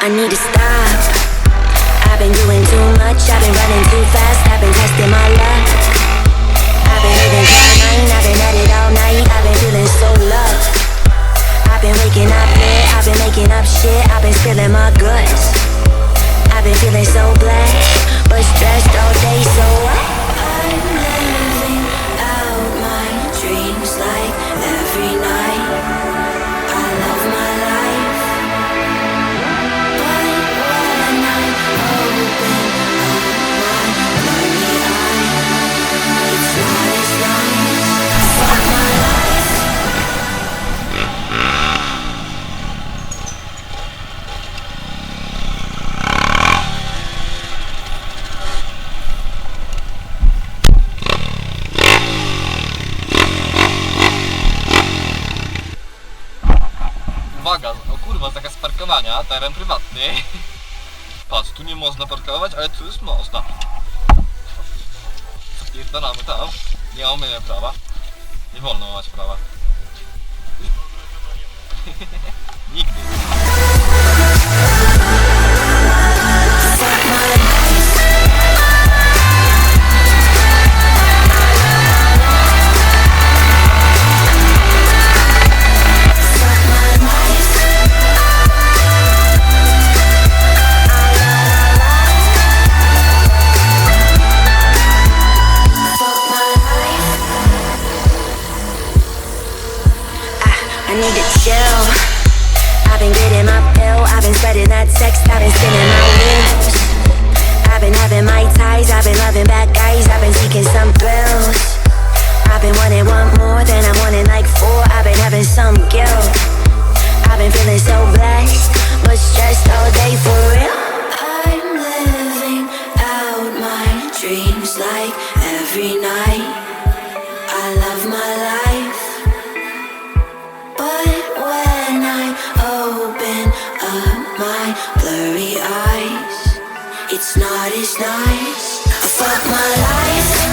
I need to stop. I've been doing too much, I've been running too fast, I've been testing my luck. I've been living cloud nine, I've been at it all night, I've been feeling so loved. I've been waking up late, I've been making up shit, I've been spilling my guts. I've been feeling so blessed, but stressed all day, so I'm living out my dreams like every night. I love my life, but when I open up my blurry eye, it's not as nice. Fuck my life. Uwaga, o kurwa, zakaz parkowania, teren prywatny. Patrz, tu nie można parkować, ale tu już można. Zapierdalamy tam, nie mamy prawa. Nie wolno mać prawa. Nigdy. I need to chill. I've been getting my pill, I've been spreading that sex, I've been spinning my wheels. I've been having my ties, I've been loving bad guys, I've been seeking some thrills. I've been wanting one more, then I'm wanting like four, I've been having some guilt. I've been feeling so blessed, but stressed all day for real. I'm living out my dreams like every night. I love my life, but when I open up my blurry eyes, it's not as nice. I fuck my life.